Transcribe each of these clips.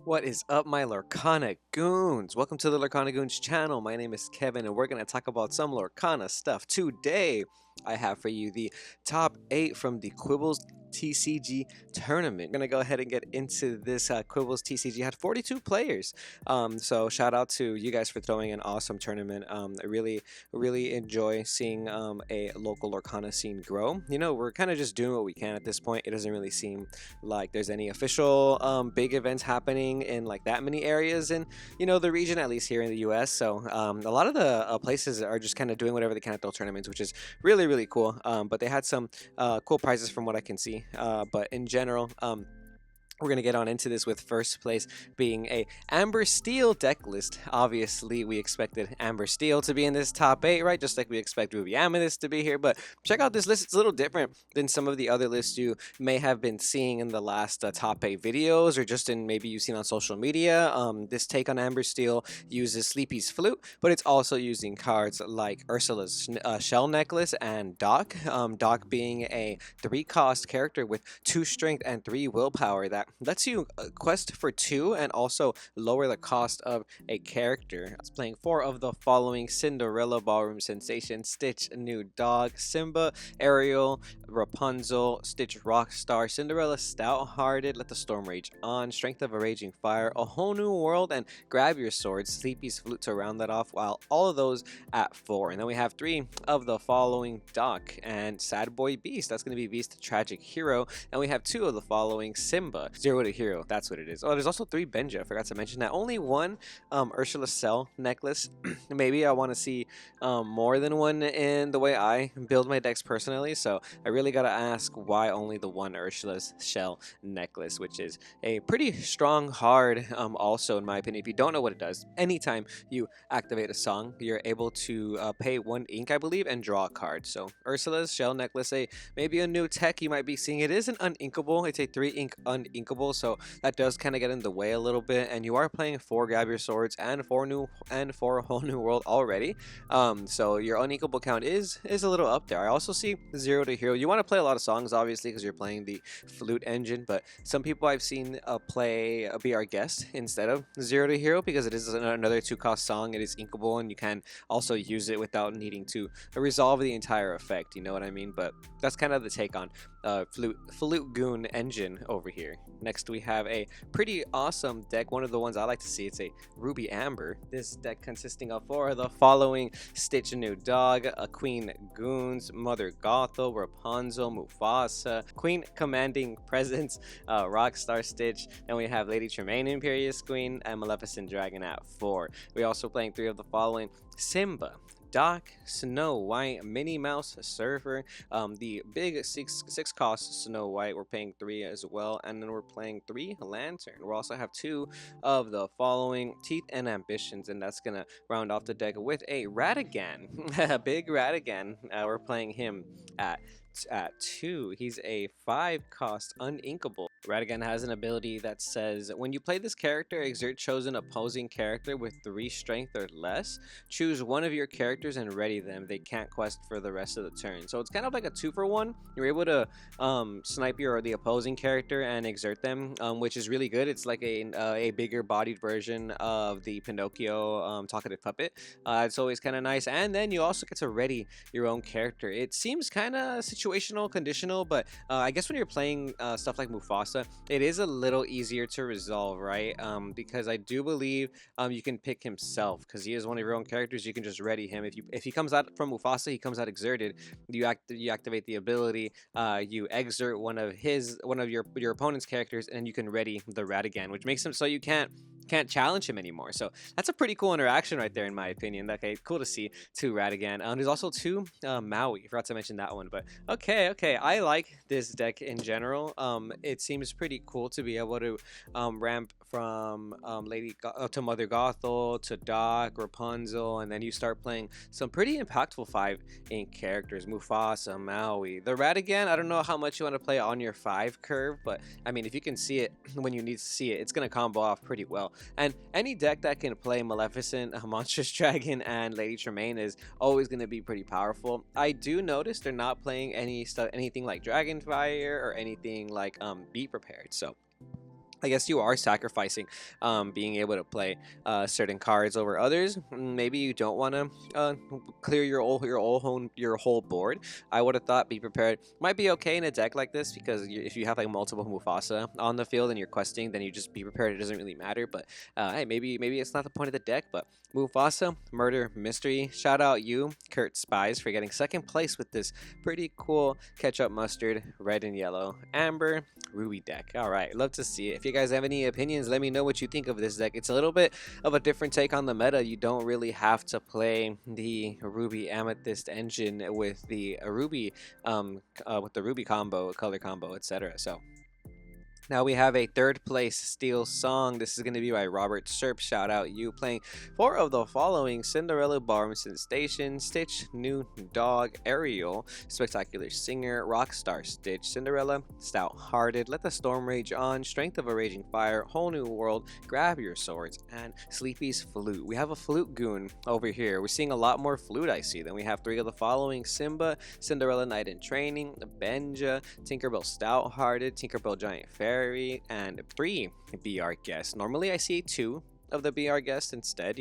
What is up, my Lorcana goons? Welcome to the Lorcana Goons channel. My name is Kevin, and we're going to talk about some Lorcana stuff. Today, I have for you the top 8 from the Quibbles TCG tournament. We're going to go ahead and get into this Quibbles TCG. Had 42 players. So shout out to you guys for throwing an awesome tournament. I really enjoy seeing a local Lorcana scene grow. You know, we're kind of just doing what we can at this point. It doesn't really seem like there's any official big events happening in like that many areas in the region, at least here in the US. So a lot of the places are just kind of doing whatever they can at those tournaments, which is really cool. But they had some cool prizes from what I can see, but in general, we're going to get on into this with first place being a Amber Steel deck list. Obviously, we expected Amber Steel to be in this top 8, right? Just like we expect Ruby Amethyst to be here. But check out this list. It's a little different than some of the other lists you may have been seeing in the last top 8 videos, or just in maybe you've seen on social media. This take on Amber Steel uses Sleepy's Flute, but it's also using cards like Ursula's Shell Necklace and Doc. Doc being a 3-cost character with 2 strength and 3 willpower that lets you quest for 2 and also lower the cost of a character. It's playing 4 of the following: Cinderella, Ballroom Sensation, Stitch, New Dog, Simba, Ariel, Rapunzel, Stitch, Rockstar, Cinderella, Stout-Hearted, Let the Storm Rage On, Strength of a Raging Fire, A Whole New World, and Grab Your Sword, Sleepy's Flute to round that off, while all of those at 4. And then we have 3 of the following: Doc and Sad Boy Beast. That's going to be Beast, the Tragic Hero. And we have 2 of the following: Simba, Zero to Hero. That's what it is. Oh, there's also 3 Benja. I forgot to mention that. Only 1 Ursula Cell necklace. Maybe I want to see more than 1 in the way I build my decks personally. So I really got to ask why only the 1 Ursula's Shell necklace, which is a pretty strong, hard, also in my opinion. If you don't know what it does, anytime you activate a song, you're able to pay 1 ink, I believe, and draw a card. So Ursula's Shell necklace, maybe a new tech you might be seeing. It is an uninkable. It's a 3 ink uninkable, so that does kind of get in the way a little bit. And you are playing 4 Grab Your Swords and 4 A Whole New World already. So your uninkable count is a little up there. I also see Zero to Hero. You want to play a lot of songs, obviously, because you're playing the flute engine, but some people I've seen play Be Our Guest instead of Zero to Hero, because it is another 2-cost song. It is inkable, and you can also use it without needing to resolve the entire effect, you know what I mean? But that's kind of the take on Flute Goon engine over here. Next, we have a pretty awesome deck, one of the ones I like to see. It's a Ruby Amber. This deck consisting of 4 of the following: Stitch, a New Dog, a Queen Goons, Mother Gothel, Rapunzel, Mufasa, Queen Commanding Presence, Rockstar Stitch, and we have Lady Tremaine, Imperious Queen, and Maleficent Dragon at 4. We're also playing 3 of the following: Simba, Doc, Snow White, Minnie Mouse, Surfer, the big 6 cost Snow White. We're paying 3 as well, and then we're playing 3 Lantern. We also have 2 of the following: Teeth and Ambitions, and that's gonna round off the deck with a Ratigan, a big Ratigan. We're playing him at 2. He's a 5-cost uninkable. Ratigan has an ability that says, when you play this character, exert chosen opposing character with 3 strength or less. Choose one of your characters and ready them. They can't quest for the rest of the turn. So it's kind of like a 2-for-1. You're able to snipe the opposing character and exert them, which is really good. It's like a bigger bodied version of the Pinocchio talkative puppet. It's always kind of nice. And then you also get to ready your own character. It seems kind of situational, conditional, but I guess when you're playing stuff like Mufasa, it is a little easier to resolve, right? Because I do believe you can pick himself, because he is one of your own characters. You can just ready him. If he comes out from Mufasa, he comes out exerted. You activate the ability. You exert one of your opponent's characters, and you can ready the Ratigan, which makes him so you can't challenge him anymore. So that's a pretty cool interaction right there, in my opinion. Okay, cool to see 2 Ratigan. There's also 2 Maui. Forgot to mention that one, but okay. I like this deck in general. It seems pretty cool to be able to ramp from to Mother Gothel to Doc, Rapunzel, and then you start playing some pretty impactful 5 ink characters: Mufasa, Maui, the Ratigan. I don't know how much you want to play on your 5 curve, but I mean, if you can see it when you need to see it, it's gonna combo off pretty well. And any deck that can play Maleficent, Monstrous Dragon, and Lady Tremaine is always going to be pretty powerful. I do notice they're not playing anything like Dragonfire or anything like Be Prepared. So I guess you are sacrificing being able to play certain cards over others. Maybe you don't want to clear your whole board. I would have thought be prepared might be okay in a deck like this, because if you have like multiple Mufasa on the field and you're questing, then you just be prepared. It doesn't really matter. But hey, maybe it's not the point of the deck. But Mufasa, Murder Mystery. Shout out you, Kurt Spies, for getting second place with this pretty cool ketchup mustard, red and yellow, amber, Ruby deck. All right, love to see it. If you guys have any opinions, let me know what you think of this deck. It's a little bit of a different take on the meta. You don't really have to play the Ruby Amethyst engine with the Ruby combo, color combo, etc. So now we have a third place Steel Song. This is going to be by Robert Serp. Shout out you, playing four of the following: Cinderella, Barmson Station, Stitch, New Dog, Ariel, Spectacular Singer, Rockstar Stitch, Cinderella, Stout Hearted, Let the Storm Rage On, Strength of a Raging Fire, Whole New World, Grab Your Swords, and Sleepy's Flute. We have a Flute Goon over here. We're seeing a lot more Flute, I see. Then we have three of the following: Simba, Cinderella Knight in Training, Benja, Tinkerbell Stout Hearted, Tinkerbell Giant Fairy, and three BR guests. Normally I see two of the BR guest instead,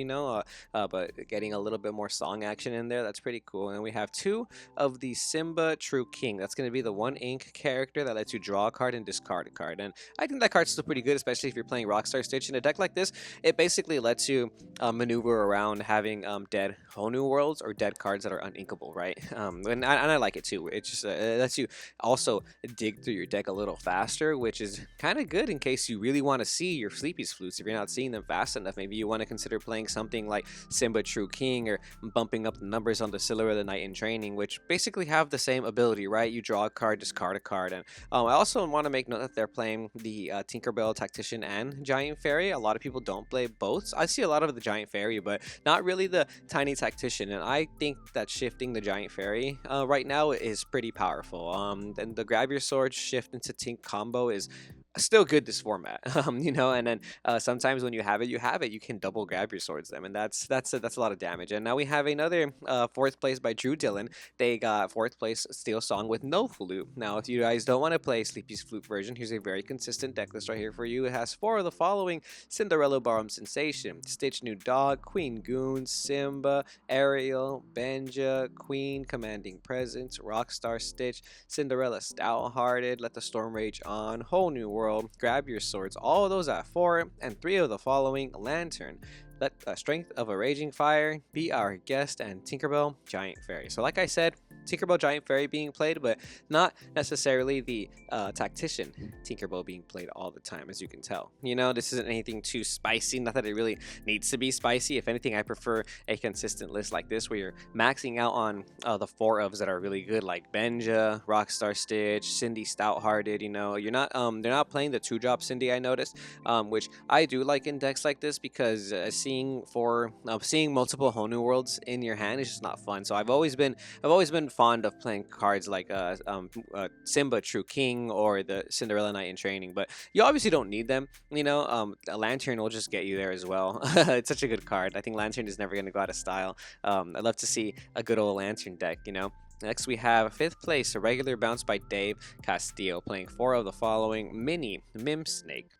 but getting a little bit more song action in there, that's pretty cool. And we have two of the Simba True King. That's going to be the one ink character that lets you draw a card and discard a card, and I think that card's still pretty good, especially if you're playing Rockstar Stitch. In a deck like this, it basically lets you maneuver around having dead whole new worlds or dead cards that are uninkable, right? And I like it too. It just it lets you also dig through your deck a little faster, which is kind of good in case you really want to see your Sleepy's Flutes. If you're not seeing them fast enough, maybe you want to consider playing something like Simba True King, or bumping up the numbers on the Cinderella Knight in Training, which basically have the same ability, right? You draw a card, discard a card. And I also want to make note that they're playing the Tinkerbell Tactician and Giant Fairy. A lot of people don't play both. I see a lot of the Giant Fairy, but not really the Tiny Tactician, and I think that shifting the Giant Fairy right now is pretty powerful. And the Grab Your Sword shift into Tink combo is still good this format. And then sometimes when you have it, you can double grab your swords them, and that's a lot of damage. And now we have another fourth place by Drew Dillon. They got fourth place Steel Song with no flute. Now if you guys don't want to play Sleepy's Flute version, here's a very consistent deck list right here for you. It has four of the following: Cinderella Barroom Sensation, Stitch New Dog, Queen Goon, Simba, Ariel, Benja, Queen Commanding Presence, Rockstar Stitch, Cinderella Stout Hearted, Let the Storm Rage On, Whole New World, Grab Your Swords. All of those at four, and three of the following: Lantern, Let Strength of a Raging Fire, Be Our Guest, and Tinkerbell Giant Fairy. So like I said, Tinkerbell Giant Fairy being played, but not necessarily the Tactician Tinkerbell being played all the time, as you can tell. This isn't anything too spicy, not that it really needs to be spicy. If anything, I prefer a consistent list like this, where you're maxing out on the four ofs that are really good, like Benja, Rockstar Stitch, Cindy Stouthearted. You're not they're not playing the 2-drop Cindy, I noticed, which I do like in decks like this, because seeing multiple whole new worlds in your hand is just not fun. So I've always been fond of playing cards like Simba True King or the Cinderella Knight in Training, but you obviously don't need them. A Lantern will just get you there as well. It's such a good card. I think Lantern is never going to go out of style. I'd love to see a good old Lantern deck. Next, we have fifth place, a regular bounce by Dave Castillo, playing four of the following: Mini, Mim Snake,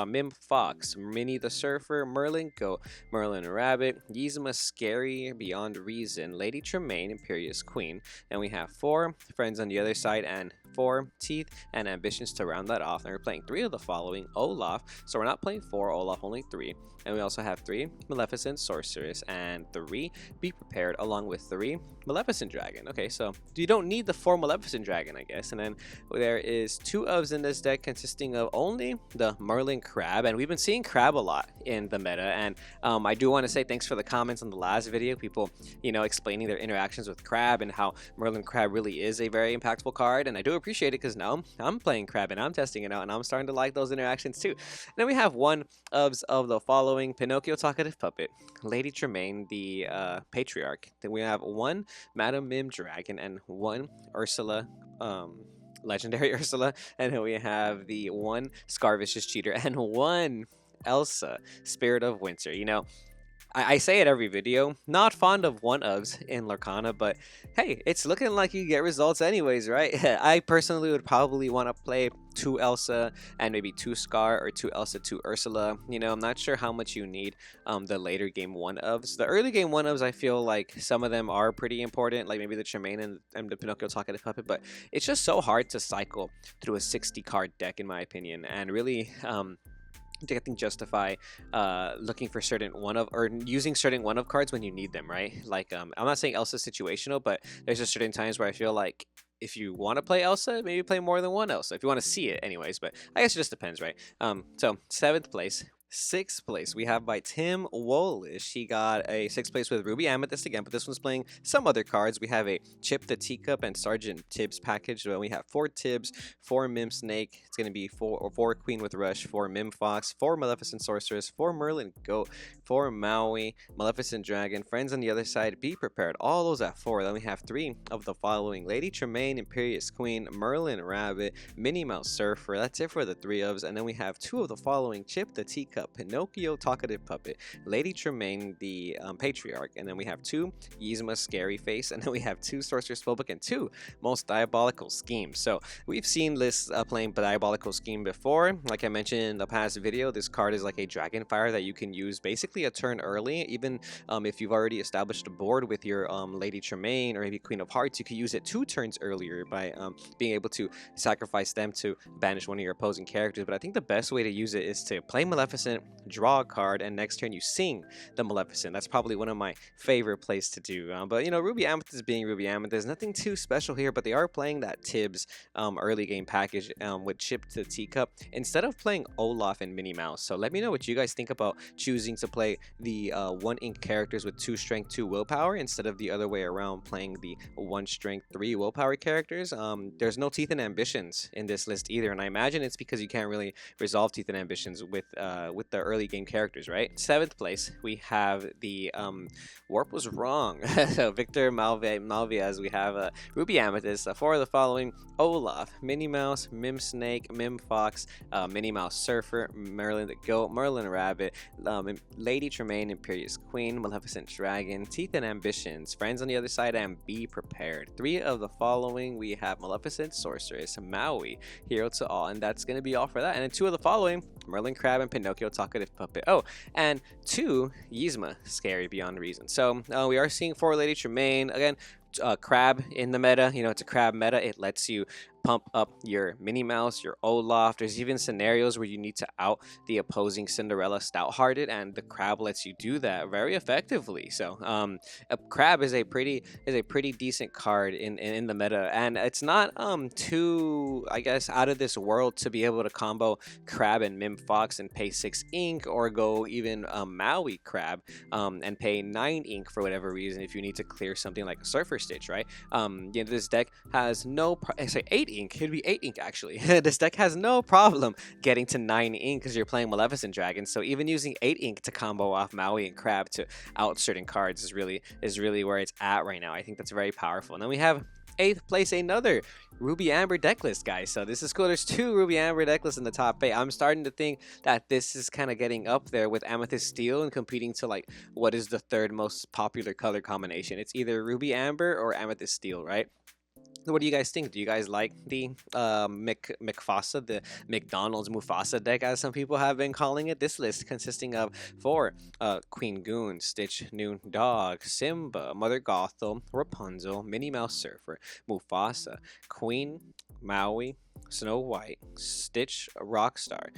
Mim Fox, Minnie the Surfer, Merlin Goat, Merlin Rabbit, Yzma Scary, Beyond Reason, Lady Tremaine, Imperious Queen. And we have four friends on the other side, and four Teeth and Ambitions to round that off. And we're playing three of the following: Olaf. So we're not playing four Olaf, only three. And we also have three Maleficent Sorceress, and three Be Prepared, along with three Maleficent Dragon. Okay, so you don't need the four Maleficent Dragon, I guess. And then there is two ofs in this deck, consisting of only the Merlin Crab, and we've been seeing Crab a lot in the meta. And I do want to say thanks for the comments on the last video, people explaining their interactions with Crab and how Merlin Crab really is a very impactful card. And I do appreciate it, because now I'm playing Crab and I'm testing it out, and I'm starting to like those interactions too. And then we have one of the following: Pinocchio Talkative Puppet, Lady Tremaine the Patriarch. Then we have one Madam Mim Dragon, and one Ursula, Legendary Ursula. And then we have the one Scarvicious Cheater, and one Elsa, Spirit of Winter. I say it every video, not fond of one-ofs in Lorcana, but hey, it's looking like you get results anyways, right? I personally would probably want to play 2 Elsa and maybe 2 Scar or 2 Elsa, 2 Ursula. You know, I'm not sure how much you need the later game one-ofs. The early game one-ofs, I feel like some of them are pretty important, like maybe the Tremaine and the Pinocchio Talkative Puppet, but it's just so hard to cycle through a 60 card deck, in my opinion, and really, I think justify looking for certain one of or using certain one of cards when you need them, right? Like I'm not saying Elsa's situational, but there's just certain times where I feel like if you want to play Elsa, maybe play more than one Elsa if you want to see it, anyways. But I guess it just depends, right? So 7th place. 6th place we have by Tim Wolish. He got a 6th place with Ruby Amethyst again, but this one's playing some other cards. We have a Chip the Teacup and Sergeant Tibbs package. So we have 4 Tibbs, 4 Mim Snake. It's going to be 4 Queen with Rush, 4 Mim Fox, 4 Maleficent Sorceress, 4 Merlin Goat, 4 Maui, Maleficent Dragon, Friends on the other side. Be prepared. All those at 4. Then we have 3 of the following: Lady Tremaine, Imperious Queen, Merlin Rabbit, Minnie Mouse Surfer. That's it for the 3 ofs. And then we have 2 of the following: Chip the Teacup, Pinocchio Talkative Puppet, Lady Tremaine the Patriarch, and then we have 2 Yzma Scary Face, and then we have 2 Sorcerer's Spellbook and 2 Most Diabolical Scheme. So we've seen lists playing Diabolical Scheme before. Like I mentioned in the past video, this card is like a Dragonfire that you can use basically a turn early. Even if you've already established a board with your Lady Tremaine or maybe Queen of Hearts, you could use it 2 turns earlier by being able to sacrifice them to banish one of your opposing characters. But I think the best way to use it is to play Maleficent, draw a card, and next turn you sing the Maleficent. That's probably one of my favorite plays to do. But you know, Ruby Amethyst being Ruby Amethyst, nothing too special here, but they are playing that Tibbs early game package with Chip to Teacup instead of playing Olaf and Minnie Mouse. So let me know what you guys think about choosing to play the 1 ink characters with 2 strength, 2 willpower instead of the other way around, playing the 1 strength, 3 willpower characters. There's no Teeth and Ambitions in this list either, and I imagine it's because you can't really resolve Teeth and Ambitions with the early game characters, right? 7th place we have the Warp was wrong. So Victor Malvias, we have Ruby Amethyst, 4 of the following: Olaf, Minnie Mouse, Mim Snake, Mim Fox, Minnie Mouse Surfer, Merlin the Goat, Merlin Rabbit, Lady Tremaine, Imperious Queen, Maleficent Dragon, Teeth and Ambitions, Friends on the other side, and Be Prepared. 3 of the following we have: Maleficent Sorceress, Maui, Hero to All, and that's going to be all for that. And then 2 of the following: Merlin Crab and Pinocchio Talkative Puppet. Oh, and 2 Yzma Scary Beyond Reason. So we are seeing 4 Lady Tremaine again. Crab in the meta, you know, it's a crab meta. It lets you pump up your Minnie Mouse, your Olaf. There's even scenarios where you need to out the opposing Cinderella Stout-Hearted, and the crab lets you do that very effectively. So a crab is a pretty decent card in the meta, and it's not too, I guess, out of this world to be able to combo crab and Mim Fox and pay 6 ink, or go even Maui crab and pay 9 ink for whatever reason if you need to clear something like a Surfer Stitch, right? You know, this deck has no I say 8 ink. It'd be 8 ink actually. This deck has no problem getting to 9 ink because you're playing Maleficent Dragon. So even using 8 ink to combo off Maui and Crab to out certain cards is really where it's at right now. I think that's very powerful. And then we have 8th place, another Ruby Amber deck list, guys. So this is cool. There's 2 Ruby Amber deck lists in the top 8. I'm starting to think that this is kind of getting up there with Amethyst Steel and competing to like what is the 3rd most popular color combination. It's either Ruby Amber or Amethyst Steel, right? What do you guys think? Do you guys like the McFasa, the McDonald's Mufasa deck, as some people have been calling it? This list consisting of 4 Queen Goon, Stitch, Noon Dog, Simba, Mother Gothel, Rapunzel, Minnie Mouse Surfer, Mufasa, Queen, Maui, Snow White, Stitch, Rockstar,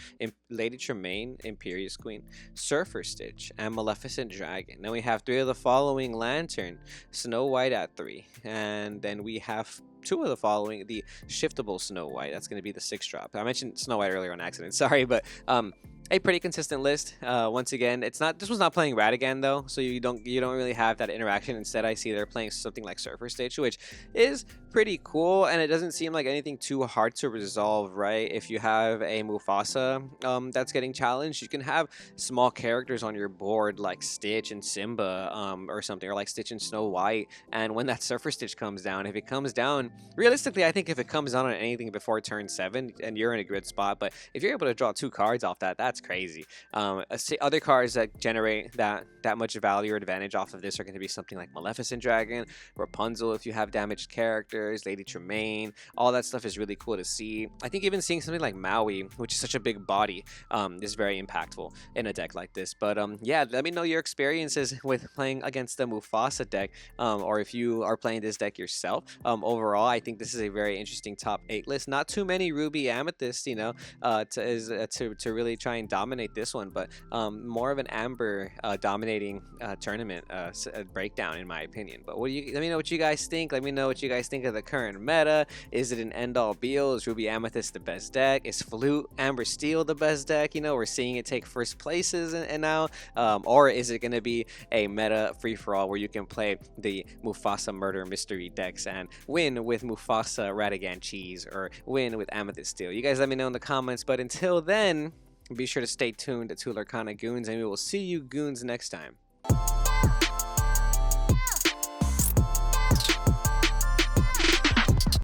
Lady Tremaine, Imperious Queen, Surfer Stitch, and Maleficent Dragon. Now we have 3 of the following: Lantern, Snow White at 3, and then we have 2 of the following: the shiftable Snow White. That's going to be the 6 drop. I mentioned Snow White earlier on accident, sorry, but a pretty consistent list. Once again, it's not, this one's not playing Ratigan though, so you don't really have that interaction. Instead, I see they're playing something like Surfer Stitch, which is pretty cool, and it doesn't seem like anything too hard to resolve, right? If you have a Mufasa that's getting challenged, you can have small characters on your board like Stitch and Simba or something, or like Stitch and Snow White. And when that Surfer Stitch comes down, if it comes down, realistically, I think if it comes down on anything before turn 7, and you're in a good spot, but if you're able to draw 2 cards off that, that's crazy. Other cards that generate that much value or advantage off of this are going to be something like Maleficent Dragon, Rapunzel if you have damaged characters, Lady Tremaine. All that stuff is really cool to see. I think even seeing something like Maui, which is such a big body, is very impactful in a deck like this. But yeah, let me know your experiences with playing against the Mufasa deck, or if you are playing this deck yourself. Overall, I think this is a very interesting top 8 list. Not too many Ruby Amethyst, to really try and dominate this one, but more of an Amber dominating tournament breakdown in my opinion. But let me know what you guys think. Let me know what you guys think of the current meta. Is it an end-all be-all? Is Ruby Amethyst the best deck? Is Flute Amber Steel the best deck? We're seeing it take first places and now, or is it going to be a meta free-for-all where you can play the Mufasa Murder Mystery decks and win with Mufasa Ratigan Cheese or win with Amethyst Steel? You guys let me know in the comments, but until then, be sure to stay tuned to Lorcana Goons, and we will see you goons next time.